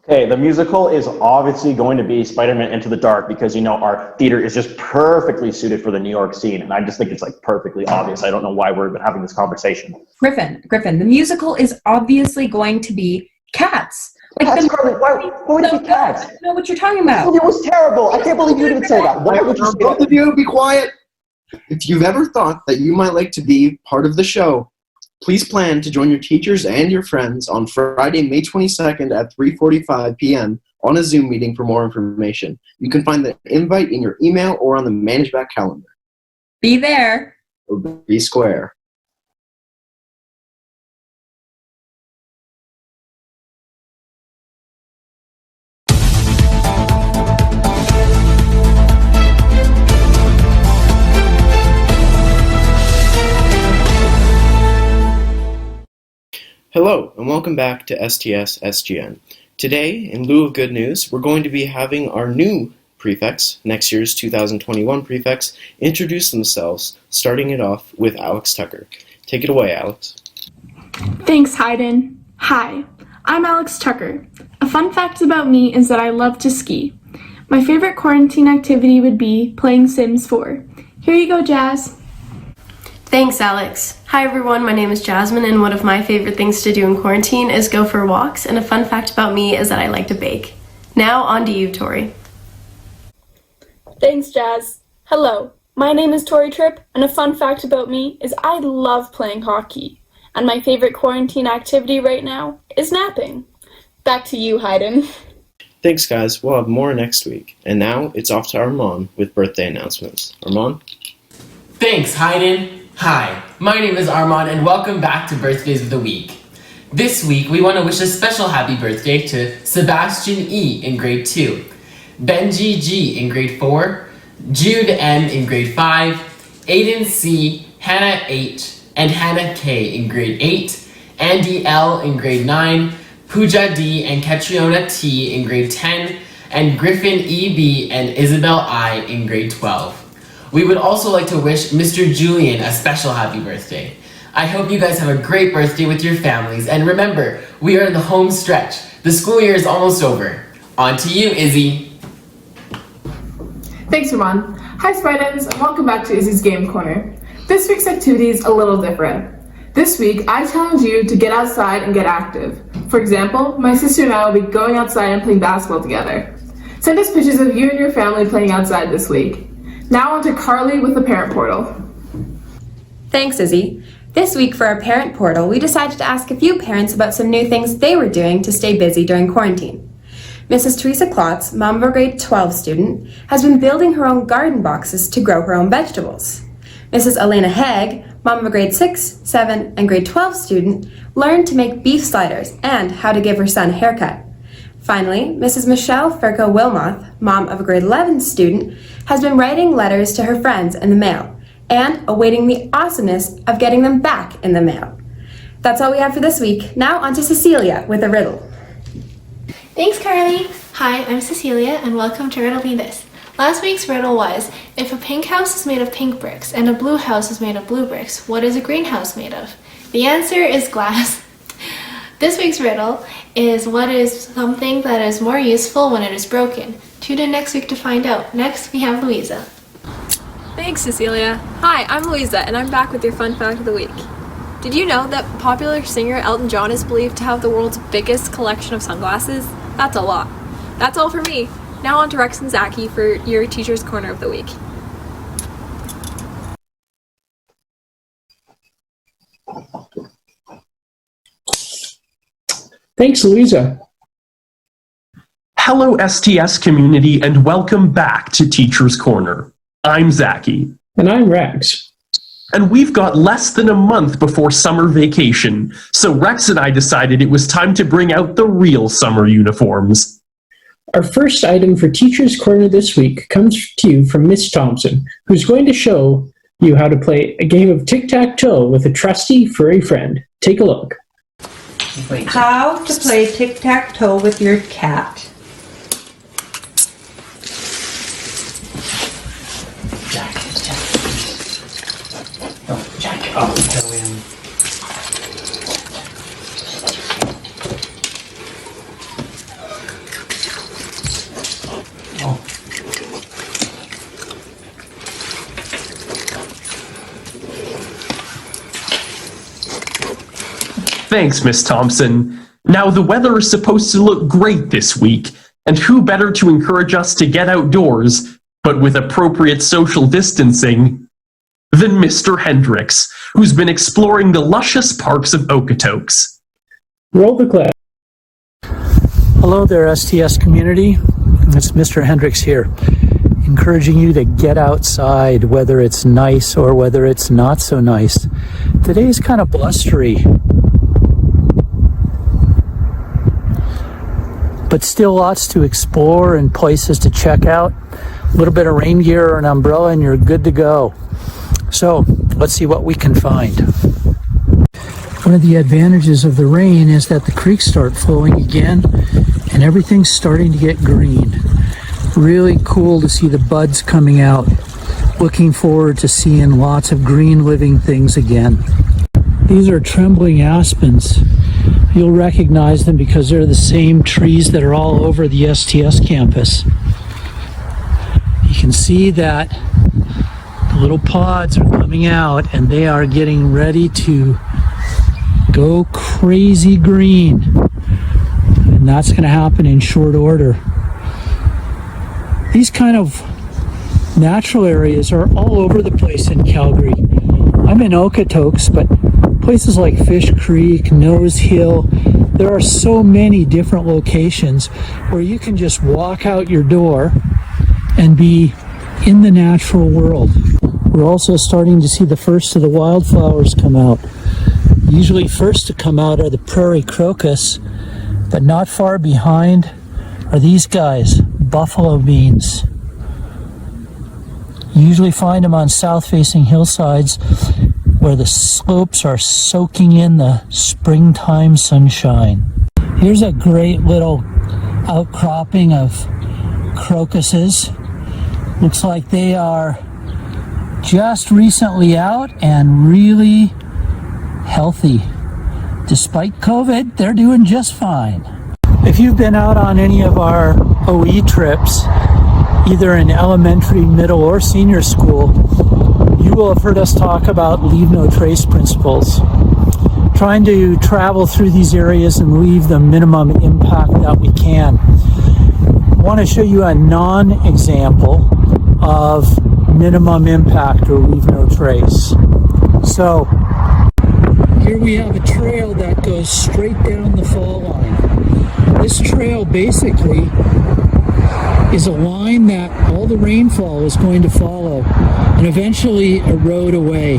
Okay, the musical is obviously going to be Spider-Man Into the Dark because, our theater is just perfectly suited for the New York scene. And I just think it's like perfectly obvious. I don't know why we're even having this conversation. Griffin, the musical is obviously going to be Cats. Cats, Carly, why would it be Cats? I don't know what you're talking about. It was terrible. I can't believe you didn't say that. Why would you say Both that? of you, be quiet. If you've ever thought that you might like to be part of the show, please plan to join your teachers and your friends on Friday, May 22nd at 3:45 p.m. on a Zoom meeting for more information. You can find the invite in your email or on the Manage Back calendar. Be there. Or be square. Hello, and welcome back to STSSGN. Today, in lieu of good news, we're going to be having our new prefects, next year's 2021 prefects, introduce themselves, starting it off with Alix Tucker. Take it away, Alix. Thanks, Heiden. Hi, I'm Alix Tucker. A fun fact about me is that I love to ski. My favorite quarantine activity would be playing Sims 4. Here you go, Jazz. Thanks, Alix. Hi everyone, my name is Jasmine, and one of my favorite things to do in quarantine is go for walks, and a fun fact about me is that I like to bake. Now, on to you, Tori. Thanks, Jazz. Hello, my name is Tori Tripp, and a fun fact about me is I love playing hockey. And my favorite quarantine activity right now is napping. Back to you, Heiden. Thanks, guys. We'll have more next week. And now, it's off to Arman with birthday announcements. Arman? Thanks, Heiden. Hi, my name is Arman, and welcome back to Birthdays of the Week. This week, we want to wish a special happy birthday to Sebastian E. in grade 2, Benji G. in grade 4, Jude M. in grade 5, Aiden C., Hannah H., and Hannah K. in grade 8, Andy L. in grade 9, Pooja D. and Catriona T. in grade 10, and Griffin E. B. and Isabel I. in grade 12. We would also like to wish Mr. Julian a special happy birthday. I hope you guys have a great birthday with your families, and remember, we are in the home stretch. The school year is almost over. On to you, Izzy. Thanks, Arman. Hi, Spidens, and welcome back to Izzy's Game Corner. This week's activity is a little different. This week, I challenge you to get outside and get active. For example, my sister and I will be going outside and playing basketball together. Send us pictures of you and your family playing outside this week. Now on to Carly with the Parent Portal. Thanks, Izzy. This week for our Parent Portal, we decided to ask a few parents about some new things they were doing to stay busy during quarantine. Mrs. Teresa Klotz, mom of a grade 12 student, has been building her own garden boxes to grow her own vegetables. Mrs. Elena Haig, mom of a grade 6, 7, and grade 12 student, learned to make beef sliders and how to give her son a haircut. Finally, Mrs. Michelle Ferko Wilmoth, mom of a grade 11 student, has been writing letters to her friends in the mail and awaiting the awesomeness of getting them back in the mail. That's all we have for this week. Now on to Cecilia with a riddle. Thanks, Carly. Hi, I'm Cecilia, and welcome to Riddle Me This. Last week's riddle was, if a pink house is made of pink bricks and a blue house is made of blue bricks, what is a green house made of? The answer is glass. This week's riddle is, what is something that is more useful when it is broken? Tune in next week to find out. Next, we have Louisa. Thanks, Cecilia. Hi, I'm Louisa, and I'm back with your fun fact of the week. Did you know that popular singer Elton John is believed to have the world's biggest collection of sunglasses? That's a lot. That's all for me. Now on to Rex and Zaki for your Teacher's Corner of the Week. Thanks, Louisa. Hello, STS community, and welcome back to Teacher's Corner. I'm Zaki. And I'm Rex. And we've got less than a month before summer vacation, so Rex and I decided it was time to bring out the real summer uniforms. Our first item for Teacher's Corner this week comes to you from Miss Thompson, who's going to show you how to play a game of tic-tac-toe with a trusty furry friend. Take a look. How to play tic-tac-toe with your cat. Thanks, Miss Thompson. Now, the weather is supposed to look great this week, and who better to encourage us to get outdoors, but with appropriate social distancing, than Mr. Hendricks, who's been exploring the luscious parks of Okotoks. Roll the clip. Hello there, STS community. It's Mr. Hendricks here, encouraging you to get outside, whether it's nice or whether it's not so nice. Today's kind of blustery, but still lots to explore and places to check out. A little bit of rain gear or an umbrella and you're good to go. So let's see what we can find. One of the advantages of the rain is that the creeks start flowing again and everything's starting to get green. Really cool to see the buds coming out. Looking forward to seeing lots of green living things again. These are trembling aspens. You'll recognize them because they're the same trees that are all over the STS campus. You can see that the little pods are coming out and they are getting ready to go crazy green. And that's going to happen in short order. These kind of natural areas are all over the place in Calgary. I'm in Okotoks, but places like Fish Creek, Nose Hill, there are so many different locations where you can just walk out your door and be in the natural world. We're also starting to see the first of the wildflowers come out. Usually first to come out are the prairie crocus, but not far behind are these guys, buffalo beans. You usually find them on south-facing hillsides where the slopes are soaking in the springtime sunshine. Here's a great little outcropping of crocuses. Looks like they are just recently out and really healthy. Despite COVID, they're doing just fine. If you've been out on any of our OE trips, either in elementary, middle, or senior school, you will have heard us talk about leave no trace principles. Trying to travel through these areas and leave the minimum impact that we can. I want to show you a non-example of minimum impact or leave no trace. So here we have a trail that goes straight down the fall line. This trail basically is a line that all the rainfall is going to follow and eventually erode away.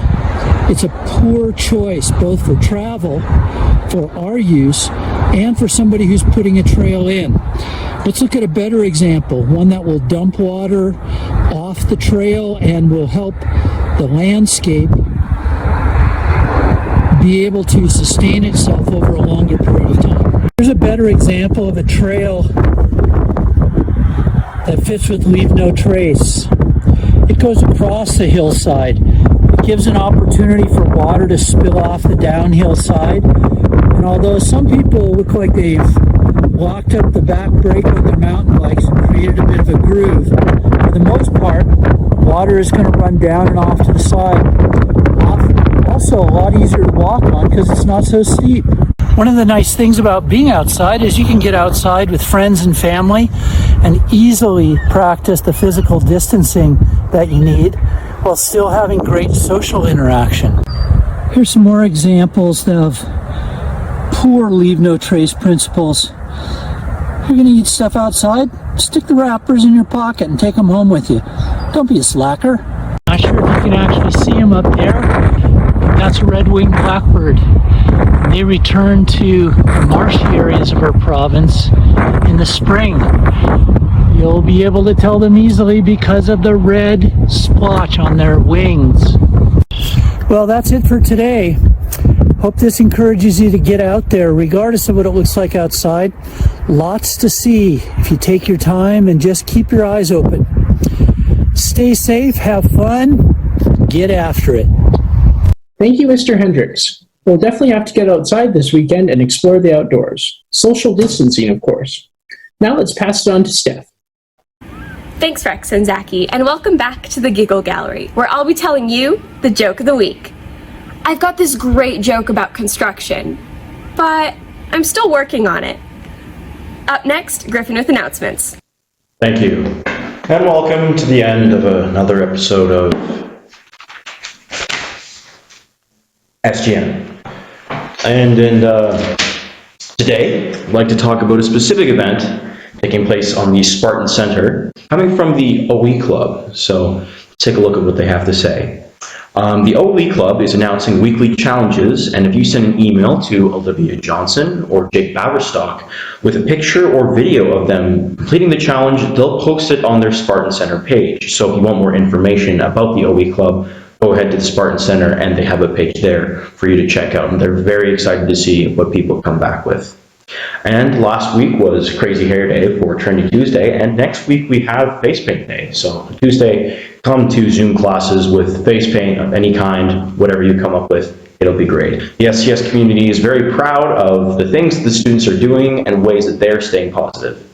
It's a poor choice both for travel, for our use, and for somebody who's putting a trail in. Let's look at a better example, one that will dump water off the trail and will help the landscape be able to sustain itself over a longer period of time. Here's a better example of a trail that fits with leave no trace. It goes across the hillside. It gives an opportunity for water to spill off the downhill side. And although some people look like they've locked up the back brake with their mountain bikes and created a bit of a groove, for the most part, water is going to run down and off to the side. Also a lot easier to walk on because it's not so steep. One of the nice things about being outside is you can get outside with friends and family and easily practice the physical distancing that you need while still having great social interaction. Here's some more examples of poor leave no trace principles. You're going to eat stuff outside? Stick the wrappers in your pocket and take them home with you. Don't be a slacker. Not sure if you can actually see them up there. That's a red-winged blackbird. They return to the marshy areas of our province in the spring. You'll be able to tell them easily because of the red splotch on their wings. Well, that's it for today. Hope this encourages you to get out there, regardless of what it looks like outside. Lots to see if you take your time and just keep your eyes open. Stay safe, have fun, get after it. Thank you, Mr. Hendricks. We'll definitely have to get outside this weekend and explore the outdoors. Social distancing, of course. Now let's pass it on to Steph. Thanks, Rex and Zaki, and welcome back to the Giggle Gallery, where I'll be telling you the joke of the week. I've got this great joke about construction. but I'm still working on it. Up next, Griffin with announcements. Thank you. And welcome to the end of another episode of SGN. And today, I'd like to talk about a specific event taking place on the Spartan Center, coming from the OE Club. So take a look at what they have to say. The OE Club is announcing weekly challenges, and if you send an email to Olivia Johnson or Jake Baverstock with a picture or video of them completing the challenge, they'll post it on their Spartan Center page. So if you want more information about the OE Club, go ahead to the Spartan Center, and they have a page there for you to check out, and they're very excited to see what people come back with. And last week was Crazy Hair Day for Trendy Tuesday, and next week we have Face Paint Day. So Tuesday, come to Zoom classes with face paint of any kind, whatever you come up with, it'll be great. The STS community is very proud of the things that the students are doing and ways that they're staying positive.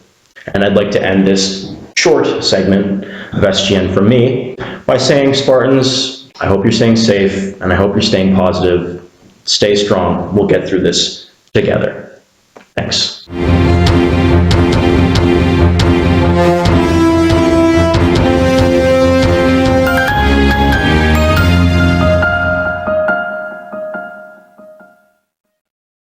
And I'd like to end this short segment of SGN from me by saying, Spartans, I hope you're staying safe, and I hope you're staying positive. Stay strong. We'll get through this together. Thanks.